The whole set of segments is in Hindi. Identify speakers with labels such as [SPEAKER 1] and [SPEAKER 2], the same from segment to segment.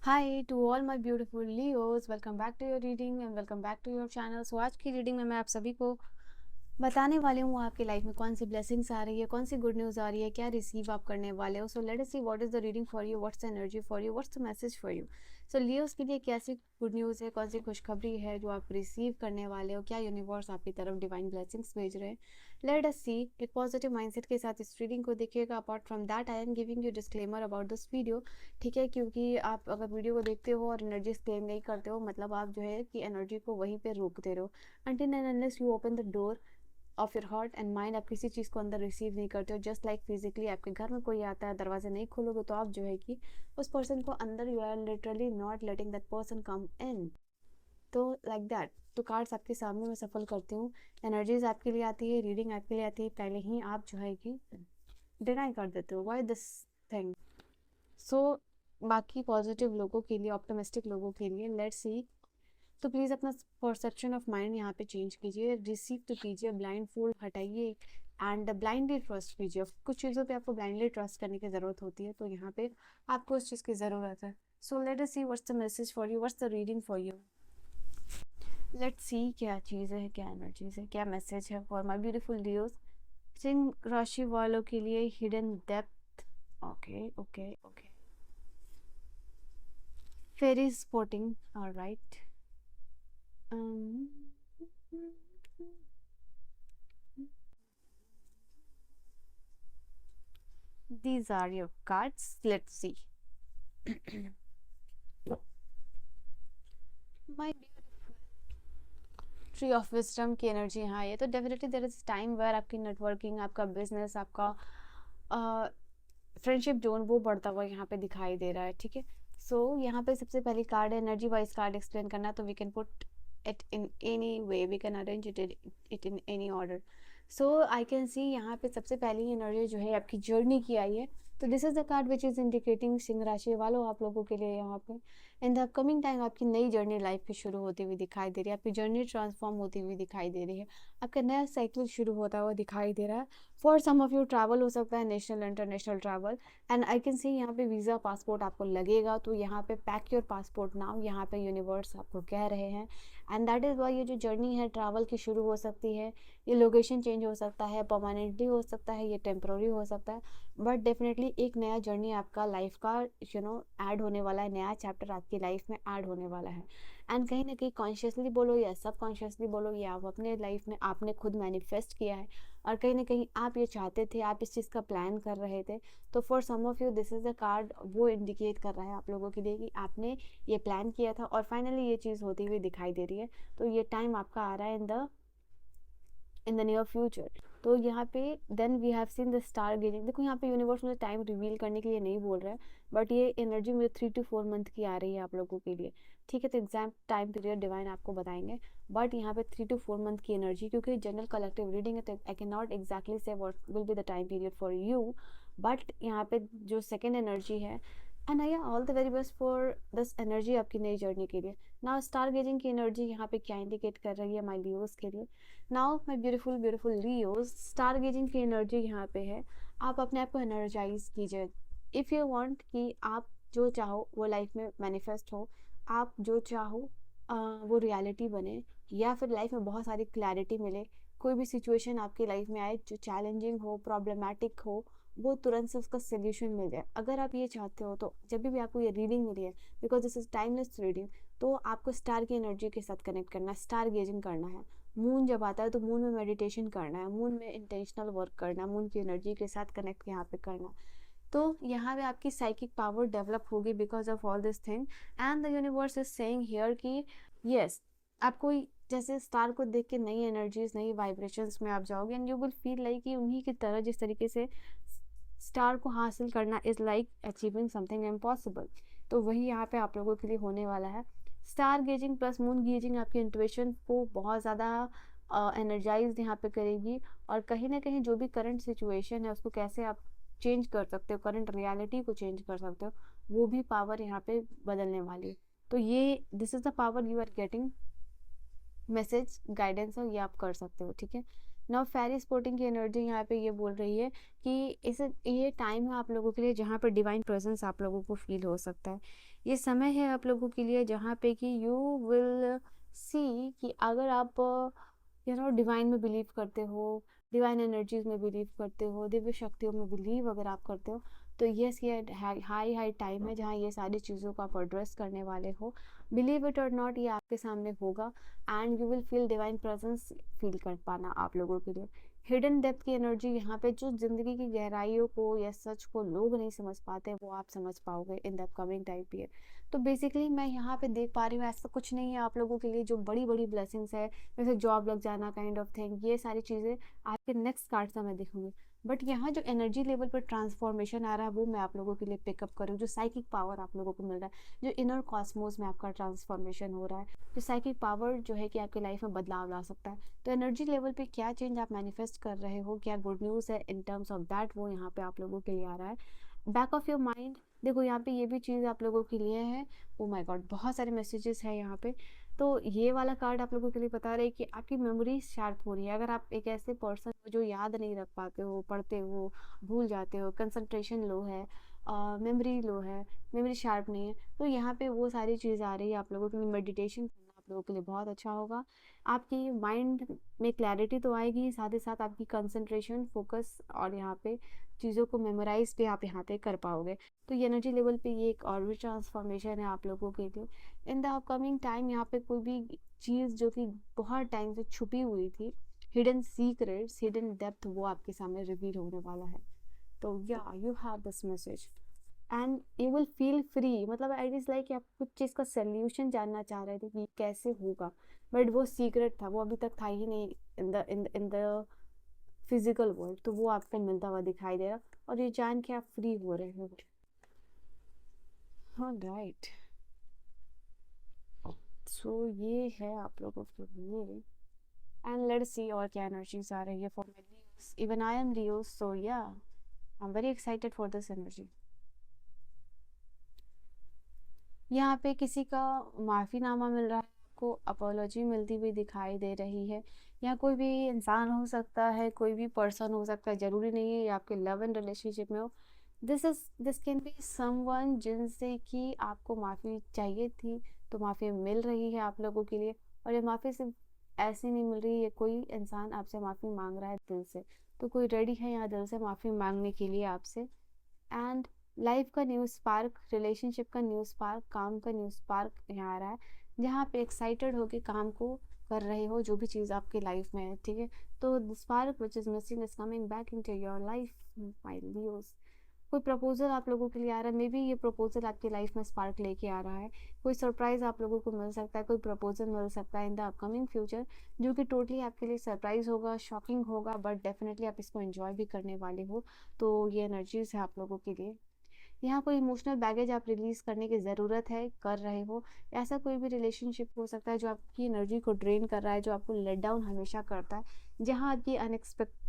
[SPEAKER 1] Hi to all my beautiful Leos, welcome back to your reading and welcome back to your channel. So आज की रीडिंग में मैं आप सभी को बताने वाली हूँ आपकी लाइफ में कौन सी ब्लेसिंग्स आ रही है, कौन सी गुड न्यूज़ आ रही है, क्या रिसीव आप करने वाले हो। सो let us see what is the reading for you, what's the energy for you, what's the message for you. So Leos के लिए कैसी गुड न्यूज़ है, कौन सी खुशखबरी है जो आप रिसीव करने वाले हो, क्या यूनिवर्स आपकी तरफ डिवाइन ब्लेसिंग्स भेज रहे हैं। लेट अस सी। एक पॉजिटिव माइंडसेट के साथ इस रीडिंग को देखिएगा। Apart from that I am giving you disclaimer about this video. ठीक है, क्योंकि आप अगर वीडियो को देखते हो और एनर्जीज क्लेम नहीं करते हो, मतलब आप जो है कि एनर्जी को वहीं पे रोकते रहो। Until and unless you open the door of your heart and mind, आप किसी चीज़ को अंदर रिसीव नहीं करते हो। जस्ट लाइक फिजिकली आपके घर में कोई आता है, दरवाजे नहीं खोलोगे तो आप जो है कि उस पर्सन को अंदर, you are literally not letting that person come in. तो लाइक दैट। तो कार्ड्स आपके सामने मैं सफल करती हूँ, एनर्जीज आपके लिए आती है, रीडिंग आपके लिए आती है, पहले ही आप जो है कि डिनाई कर देते हो। Why this thing? सो बाकी पॉजिटिव लोगों के लिए, ऑप्टिमिस्टिक लोगों के लिए, लेट्स सी। तो प्लीज़ अपना परसेप्शन ऑफ माइंड यहाँ पे चेंज कीजिए, रिसीव तो कीजिए, ब्लाइंड फोल्ड हटाइए एंड ब्लाइंडली ट्रस्ट कीजिए। कुछ चीज़ों पे आपको ब्लाइंडली ट्रस्ट करने की ज़रूरत होती है, तो यहाँ पे आपको उस चीज़ की ज़रूरत है। So let us see what's the message for you, what's the reading for you. Let's see क्या चीज़ है, क्या एनर्जीज है, क्या मैसेज है फॉर माई ब्यूटीफुल लियोज। सिंह राशि वालों के लिए hidden depth. Okay okay okay. Fairy sporting, alright. Um, these are your cards. Let's see. My beautiful tree of wisdom की एनर्जी यहाँ है, तो definitely there is time where आपकी नेटवर्किंग, आपका बिजनेस, आपका फ्रेंडशिप जोन वो बढ़ता हुआ यहाँ पे दिखाई दे रहा है। ठीक है, सो यहाँ पे सबसे पहली कार्ड है एनर्जी वाइज कार्ड एक्सप्लेन करना, तो we can put it in any way, we can arrange it in any order. So I can see यहाँ पे सबसे पहली एनर्जी जो है आपकी जर्नी की आई है। तो this is the card which is indicating Singh राशि वालों, आप लोगों के लिए यहाँ पे इन द अपकमिंग टाइम आपकी नई जर्नी लाइफ की शुरू होती हुई दिखाई दे रही है, आपकी जर्नी ट्रांसफॉर्म होती हुई दिखाई दे रही है, आपका नया साइकिल शुरू होता हुआ दिखाई दे रहा है। For some of you travel हो सकता है, national international travel, and I can see यहाँ पे वीज़ा पासपोर्ट आपको लगेगा, तो यहाँ पे पैक योर पासपोर्ट नाउ, यहाँ पे यूनिवर्स आपको कह रहे हैं। एंड दैट इज़ वाई ये जो जर्नी है ट्रैवल की शुरू हो सकती है, ये लोकेशन चेंज हो सकता है, परमानेंटली हो सकता है, ये टेम्प्रोरी हो सकता है, बट डेफिनेटली एक नया जर्नी आपका लाइफ का ऐड होने वाला है, नया चैप्टर आपकी लाइफ में ऐड होने वाला है। एंड कहीं ना कहीं कॉन्शियसली बोलो या सब कॉन्शियसली बोलो, ये आप अपने लाइफ में आपने खुद मैनिफेस्ट किया है, और कहीं ना कहीं आप ये चाहते थे, आप इस चीज़ का प्लान कर रहे थे। तो for some of you this is the card वो इंडिकेट कर रहा है आप लोगों के लिए कि आपने ये प्लान किया था और फाइनली ये चीज़ होती हुई दिखाई दे रही है। तो ये टाइम आपका आ रहा है इन द नियर फ्यूचर। तो यहाँ पे then we have seen the stargazing. देखो यहाँ पे यूनिवर्स मुझे टाइम रिवील करने के लिए नहीं बोल रहा है, बट ये एनर्जी मुझे 3 to 4 मंथ की आ रही है आप लोगों के लिए। ठीक है, तो एग्जैक्ट टाइम पीरियड डिवाइन आपको बताएंगे, बट यहाँ पे 3 to 4 मंथ की एनर्जी, क्योंकि जनरल कलेक्टिव रीडिंग है, तो आई कैन नॉट एग्जैक्टली से what will be the time period for you. But यहाँ पे जो सेकेंड एनर्जी है, and I all the very best for this energy आपकी नई जर्नी के लिए। नाउ स्टार गेजिंग की एनर्जी यहाँ पे क्या इंडिकेट कर रही है माई लियोस के लिए। Now my beautiful beautiful Leos, stargazing की एनर्जी यहाँ पे है, आप अपने आप को एनर्जाइज कीजिए। इफ़ यू वांट कि आप जो चाहो वो लाइफ में मैनिफेस्ट हो, आप जो चाहो वो रियलिटी बने, या फिर लाइफ में बहुत सारी क्लैरिटी मिले, कोई भी सिचुएशन आपकी लाइफ में आए जो चैलेंजिंग हो, प्रॉब्लमेटिक हो, वो तुरंत से उसका सोल्यूशन मिल जाए। अगर आप ये चाहते हो, तो जब भी आपको ये रीडिंग मिली है, because this is timeless reading, तो आपको स्टार की एनर्जी के साथ कनेक्ट करना है, स्टार गेजिंग करना है। मून जब आता है तो मून में मेडिटेशन करना है, मून में इंटेंशनल वर्क करना है, मून की एनर्जी के साथ कनेक्ट यहाँ पे करना है। तो यहाँ पे आपकी साइकिक पावर डेवलप होगी because of all this thing. And the universe is saying here कि यस, आपको जैसे स्टार को देख के नई एनर्जीज, नई वाइब्रेशंस में आप जाओगे, and you will feel like कि उन्हीं की तरह जिस तरीके से स्टार को हासिल करना is like achieving something impossible. तो वही यहाँ पे आप लोगों के लिए होने वाला है। Stargazing plus moon gazing आपकी इंट्यूशन को बहुत ज़्यादा एनर्जाइज यहाँ पे करेगी, और कहीं ना कहीं जो भी करंट सिचुएशन है उसको कैसे आप चेंज कर सकते हो, करंट रियलिटी को चेंज कर सकते हो, वो भी पावर यहाँ पे बदलने वाली है। तो ये this is the power you are getting, message guidance है, ये आप कर सकते हो। ठीक है, नाउ फेरी स्पोर्टिंग की एनर्जी यहाँ पे ये बोल रही है कि इसे ये टाइम है आप लोगों के लिए जहाँ पर डिवाइन प्रेजेंस आप लोगों को फील हो सकता है। ये समय है आप लोगों के लिए जहाँ पे कि यू विल सी कि अगर आप डिवाइन में बिलीव करते हो, डिवाइन एनर्जीज में बिलीव करते हो, दिव्य शक्तियों में बिलीव अगर आप करते हो, तो यस ये हाई हाई टाइम है जहाँ ये सारी चीज़ों को आप एड्रेस करने वाले हो। बिलीव इट और नॉट, ये आपके सामने होगा and you will feel divine presence feel कर पाना आप लोगों के लिए। हिडन डेप्थ की एनर्जी यहाँ पे, जो जिंदगी की गहराइयों को या सच को लोग नहीं समझ पाते, वो आप समझ पाओगे in the upcoming time period. तो बेसिकली मैं यहाँ पे देख पा रही हूँ ऐसा कुछ नहीं है आप लोगों के लिए जो बड़ी बड़ी ब्लेसिंग्स है, जैसे जॉब लग जाना काइंड ऑफ थिंग, ये सारी चीज़ें आपके नेक्स्ट कार्ड से मैं देखूंगी। बट यहाँ जो एनर्जी लेवल पर ट्रांसफॉर्मेशन आ रहा है वो मैं आप लोगों के लिए पिकअप करूँ, जो साइकिक पावर आप लोगों को मिल रहा है, जो इनर कॉस्मोस में आपका ट्रांसफॉर्मेशन हो रहा है, जो साइकिक पावर जो है कि आपकी लाइफ में बदलाव ला सकता है। तो एनर्जी लेवल पे क्या चेंज आप मैनिफेस्ट कर रहे हो, क्या गुड न्यूज़ है इन टर्म्स ऑफ दैट, वो यहाँ पे आप लोगों के लिए आ रहा है। बैक ऑफ योर माइंड देखो, यहाँ पे ये भी चीज़ आप लोगों के लिए है। ओ माय गॉड, बहुत सारे मैसेजेस हैं यहाँ पे। तो ये वाला कार्ड आप लोगों के लिए बता रहे हैं कि आपकी मेमोरी शार्प हो रही है। अगर आप एक ऐसे पर्सन हो जो याद नहीं रख पाते हो, पढ़ते हो भूल जाते हो, कंसंट्रेशन लो है, मेमोरी लो है, मेमोरी शार्प नहीं है, तो यहाँ पे वो सारी चीज़ आ रही है आप लोगों के लिए। मेडिटेशन करना आप लोगों के लिए बहुत अच्छा होगा। आपकी माइंड में क्लैरिटी तो आएगी, साथ ही साथ आपकी कंसंट्रेशन, फोकस और यहाँ पे चीज़ों को मेमोराइज भी आप यहाँ पे कर पाओगे। तो ये एनर्जी लेवल पे ये एक और भी ट्रांसफॉर्मेशन है आप लोगों के लिए। इन द अपकमिंग टाइम यहाँ पे कोई भी चीज़ जो कि बहुत टाइम से छुपी हुई थी, हिडन सीक्रेट्स, हिडन डेप्थ, वो आपके सामने रिवील होने वाला है। तो या you have this message and you will feel free. मतलब इट इज़ लाइक आप कुछ चीज़ का सोल्यूशन जानना चाह रहे थे कि कैसे होगा, बट वो सीक्रेट था, वो अभी तक था ही नहीं इन द फिजिकल वर्ल्ड, तो वो आपको मिलता हुआ दिखाई दे रहा और ये जान के आप फ्री हो रहे हो। हाँ राइट, सो ये है आप लोगों के लिए। एंड लेट्स सी और क्या एनर्जीज आ रही है for my Leos. Even I am Leo, so yeah I am very excited for this energy. यहाँ पे किसी का माफ़ीनामा मिल रहा है आपको, अपोलॉजी मिलती हुई दिखाई दे रही है। या कोई भी इंसान हो सकता है, कोई भी पर्सन हो सकता है, ज़रूरी नहीं है ये आपके लव एंड रिलेशनशिप में हो। दिस कैन बी समवन जिनसे कि आपको माफ़ी चाहिए थी, तो माफ़ी मिल रही है आप लोगों के लिए। और ये माफ़ी सिर्फ ऐसी नहीं मिल रही है, कोई इंसान आपसे माफ़ी मांग रहा है दिल से, तो कोई रेडी है यहाँ दिल से माफ़ी मांगने के लिए आपसे। एंड लाइफ का न्यू स्पार्क, रिलेशनशिप का न्यू स्पार्क, काम का न्यू स्पार्क यहाँ आ रहा है, जहाँ पे एक्साइटेड होके काम को कर रहे हो, जो भी चीज़ आपकी लाइफ में है, ठीक है। तो the spark which is missing is coming back into your life my Leos. कोई प्रपोजल आप लोगों के लिए आ रहा है, मे बी ये प्रपोजल आपकी लाइफ में स्पार्क लेके आ रहा है। कोई सरप्राइज आप लोगों को मिल सकता है, कोई प्रपोजल मिल सकता है इन द अपकमिंग फ्यूचर, जो कि टोटली आपके लिए सरप्राइज होगा, शॉकिंग होगा, बट डेफिनेटली आप इसको एंजॉय भी करने वाले हो। तो ये एनर्जीज है आप लोगों के लिए। यहाँ कोई इमोशनल बैगेज आप रिलीज करने की ज़रूरत है, कर रहे हो। ऐसा कोई भी रिलेशनशिप हो सकता है जो आपकी एनर्जी को ड्रेन कर रहा है, जो आपको लेट डाउन हमेशा करता है, जहाँ आपकी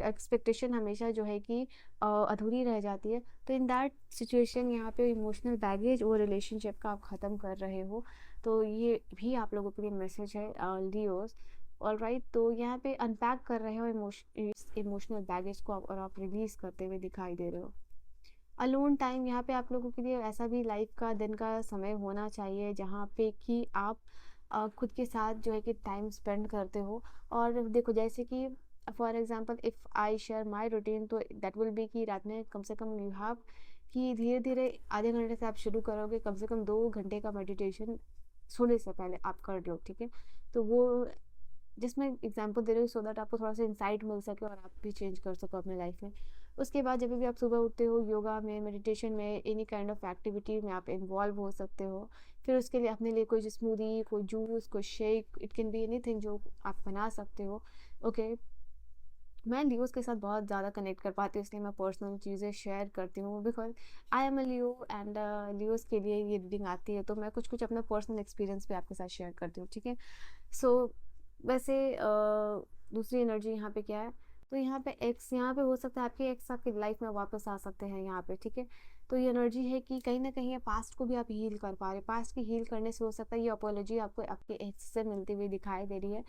[SPEAKER 1] एक्सपेक्टेशन हमेशा जो है कि अधूरी रह जाती है। तो इन दैट सिचुएशन यहाँ पे इमोशनल बैगेज वो रिलेशनशिप का आप ख़त्म कर रहे हो। तो ये भी आप लोगों के लिए मैसेज है लियोस। ऑल राइट, तो यहाँ पे अनपैक कर रहे हो इमोशनल बैगेज को और आप रिलीज करते हुए दिखाई दे रहे हो। अलोन टाइम यहाँ पे आप लोगों के लिए ऐसा भी लाइफ का दिन का समय होना चाहिए जहाँ पे कि आप खुद के साथ जो है कि टाइम स्पेंड करते हो। और देखो जैसे कि for example if I share my routine, तो दैट विल बी कि रात में कम से कम यू हैव कि धीरे धीरे आधे घंटे से आप शुरू करोगे, कम से कम 2 घंटे का मेडिटेशन सोने से पहले आप कर लो, ठीक है। तो वो जिसमें एग्जांपल दे रही हूँ सो दैट आपको थोड़ा सा इंसाइट मिल सके और आप भी चेंज कर सको अपने लाइफ में। उसके बाद जब भी आप सुबह उठते हो, योगा में, मेडिटेशन में, एनी काइंड ऑफ एक्टिविटी में आप इन्वॉल्व हो सकते हो। फिर उसके लिए अपने लिए कोई स्मूदी, कोई जूस, कोई shake, it can be anything जो आप बना सकते हो। ओके, मैं लियोस के साथ बहुत ज़्यादा कनेक्ट कर पाती हूँ, इसलिए मैं पर्सनल चीज़ें शेयर करती हूँ, because I am a Leo and Leos के लिए ये रीडिंग आती है, तो मैं कुछ कुछ अपना पर्सनल एक्सपीरियंस भी आपके साथ शेयर करती हूँ, ठीक है। सो वैसे दूसरी एनर्जी यहाँ पे क्या है, तो यहाँ पे एक्स, यहाँ पे हो सकता है आपके एक्स आपकी लाइफ में वापस आ सकते हैं यहाँ पे, ठीक है। तो ये एनर्जी है कि कहीं ना कहीं पास्ट को भी आप हील कर पा रहे, पास्ट की हील करने से हो सकता है ये अपोलॉजी आपको आपके एक्स से मिलती हुई दिखाई दे रही है।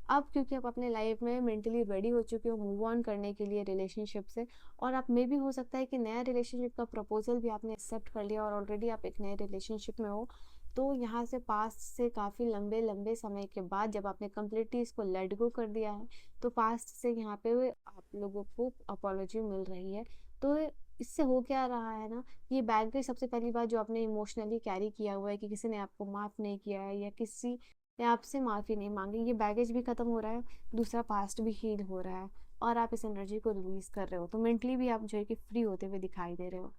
[SPEAKER 1] अब क्योंकि आप अपने लाइफ में मेंटली रेडी हो चुके हो मूव ऑन करने के लिए रिलेशनशिप से, और आप में भी हो सकता है कि नया रिलेशनशिप का प्रपोजल भी आपने एक्सेप्ट कर लिया और ऑलरेडी आप एक नए रिलेशनशिप में हो, तो यहाँ से पास्ट से काफ़ी लंबे लंबे समय के बाद जब आपने कम्प्लीटली इसको लेट गो कर दिया है, तो पास्ट से यहाँ पे आप लोगों को अपॉलॉजी मिल रही है। तो इससे हो क्या रहा है ना, ये बैगेज सबसे पहली बात जो आपने इमोशनली कैरी किया हुआ है कि किसी ने आपको माफ़ नहीं किया है या किसी ने आपसे माफ़ी नहीं मांगी, ये बैगेज भी ख़त्म हो रहा है। दूसरा, पास्ट भी हील हो रहा है और आप इस एनर्जी को रिलीज़ कर रहे हो, तो मेंटली भी आप जो है कि फ्री होते हुए दिखाई दे रहे हो।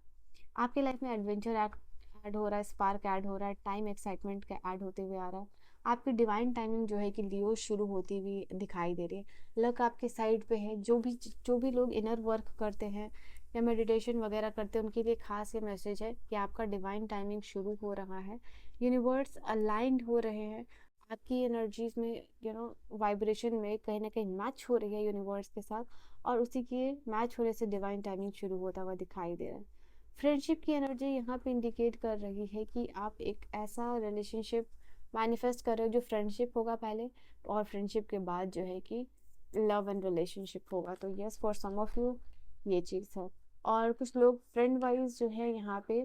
[SPEAKER 1] आपकी लाइफ में एडवेंचर ऐड हो रहा है, स्पार्क ऐड हो रहा है, टाइम एक्साइटमेंट का ऐड होते हुए आ रहा है। आपकी डिवाइन टाइमिंग जो है कि लियो शुरू होती हुई दिखाई दे रही है। लक आपके साइड पे है। जो भी लोग इनर वर्क करते हैं या मेडिटेशन वगैरह करते हैं, उनके लिए खास ये मैसेज है कि आपका डिवाइन टाइमिंग शुरू हो रहा है। यूनिवर्स अलाइंड हो रहे हैं, आपकी एनर्जीज में वाइब्रेशन में कहीं ना कहीं मैच हो रही है यूनिवर्स के साथ, और उसी के मैच होने से डिवाइन टाइमिंग शुरू होता हुआ दिखाई दे रहा है। फ्रेंडशिप की एनर्जी यहाँ पे इंडिकेट कर रही है कि आप एक ऐसा रिलेशनशिप मैनिफेस्ट कर रहे हो जो फ्रेंडशिप होगा पहले, और फ्रेंडशिप के बाद जो है कि लव एंड रिलेशनशिप होगा। तो yes, for some of you ये चीज़ है। और कुछ लोग फ्रेंड वाइज जो है यहाँ पे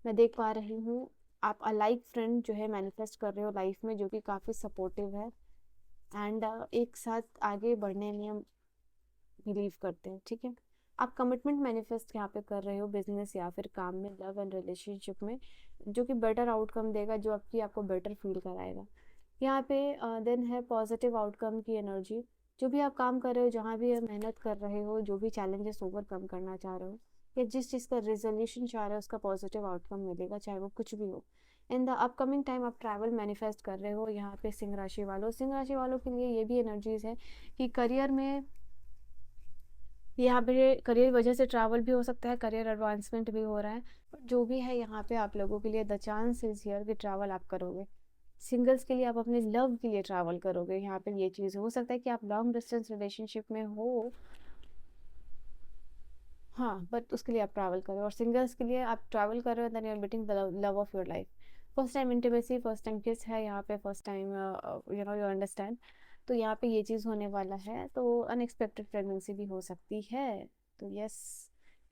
[SPEAKER 1] मैं देख पा रही हूँ, आप अलाइक फ्रेंड जो है मैनिफेस्ट कर रहे हो लाइफ में, जो कि काफ़ी सपोर्टिव है एंड एक साथ आगे बढ़ने में हम बिलीव करते हैं, ठीक है। आप कमिटमेंट मैनिफेस्ट यहाँ पे कर रहे हो बिजनेस या फिर काम में, लव एंड रिलेशनशिप में, जो कि बेटर आउटकम देगा, जो आपको बेटर फील कराएगा। यहाँ पे देन है पॉजिटिव आउटकम की एनर्जी। जो भी आप काम कर रहे हो, जहाँ भी आप मेहनत कर रहे हो, जो भी चैलेंजेस ओवरकम करना चाह रहे हो या जिस चीज़ का रिजोल्यूशन चाह रहे हो, उसका पॉजिटिव आउटकम मिलेगा, चाहे वो कुछ भी हो। इन द अपकमिंग टाइम आप ट्रैवल मैनिफेस्ट कर रहे हो। यहाँ पे सिंह राशि वालों के लिए ये भी एनर्जीज है कि करियर में, यहाँ पे करियर वजह से ट्रैवल भी हो सकता है, करियर एडवांसमेंट भी हो रहा है। बट जो भी है यहाँ पे आप लोगों के लिए द चांस इज हियर कि ट्रैवल आप करोगे। सिंगल्स के लिए आप अपने लव के लिए ट्रैवल करोगे। यहाँ पे ये चीज़ हो सकता है कि आप लॉन्ग डिस्टेंस रिलेशनशिप में हो, हाँ, बट उसके लिए आप ट्रैवल करो। और सिंगल्स के लिए आप ट्रैवल कर रहे हो, then you are meeting the love of your life. First time intimacy, first time kiss है यहाँ पे, फर्स्ट टाइम यू अंडरस्टैंड। तो यहाँ पे ये चीज़ होने वाला है। तो अनएक्सपेक्टेड प्रेगनेंसी भी हो सकती है। तो yes,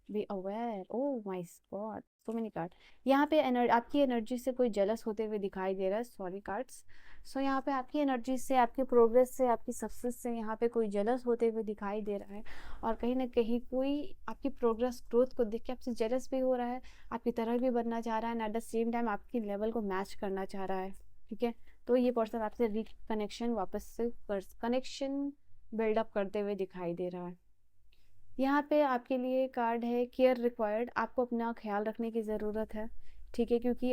[SPEAKER 1] be aware. Oh my God, so many card. यहाँ पे आपकी एनर्जी से कोई जेलस होते हुए दिखाई दे रहा है। Sorry cards. सो यहाँ पे आपकी एनर्जी से, आपके प्रोग्रेस से, आपकी सक्सेस से यहाँ पे कोई जेलस होते हुए दिखाई दे रहा है। और कहीं ना कहीं कोई आपकी प्रोग्रेस ग्रोथ को देख के आपसे जेलस भी हो रहा है, आपकी तरह भी बनना चाह रहा है, and at the same time आपकी लेवल को मैच करना चाह रहा है, ठीक है। तो ये पर्सन आपसे रिकनेक्शन वापस से कनेक्शन बिल्डअप करते हुए दिखाई दे रहा है। यहाँ पे आपके लिए कार्ड है केयर रिक्वायर्ड। आपको अपना ख्याल रखने की ज़रूरत है, ठीक है, क्योंकि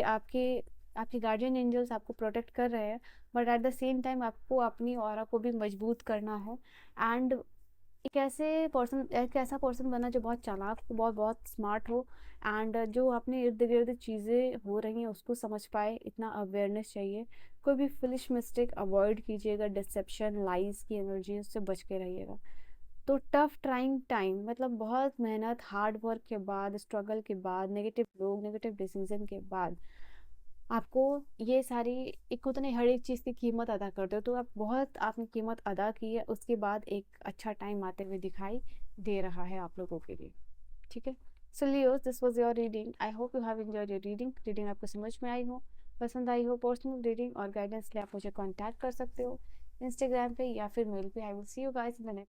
[SPEAKER 1] आपके गार्जियन एंजल्स आपको प्रोटेक्ट कर रहे हैं, but at the same time आपको अपनी ऑरा को भी मजबूत करना है। एंड एक ऐसा पर्सन बनना जो बहुत चालाक हो, बहुत बहुत स्मार्ट हो, एंड जो अपने इर्द गिर्द चीज़ें हो रही हैं उसको समझ पाए, इतना अवेयरनेस चाहिए। कोई भी फिलिश मिस्टेक अवॉइड कीजिएगा, डिसेप्शन लाइज की एनर्जी उससे बच के रहिएगा। तो टफ ट्राइंग टाइम मतलब बहुत मेहनत, हार्ड वर्क के बाद, स्ट्रगल के बाद, नेगेटिव लोग, नेगेटिव डिसीजन के बाद आपको ये सारी, एक होता नहीं, हर एक चीज़ की कीमत अदा करते हो, तो आपने कीमत अदा की है, उसके बाद एक अच्छा टाइम आते हुए दिखाई दे रहा है आप लोगों के लिए, ठीक है। So Leos, this was your reading. I hope you have enjoyed your reading आपको समझ में आई हो, पसंद आई हो। पर्सनल रीडिंग और गाइडेंस के लिए आप मुझे कॉन्टैक्ट कर सकते हो इंस्टाग्राम पे या फिर मेल पे। I will see you guys in the next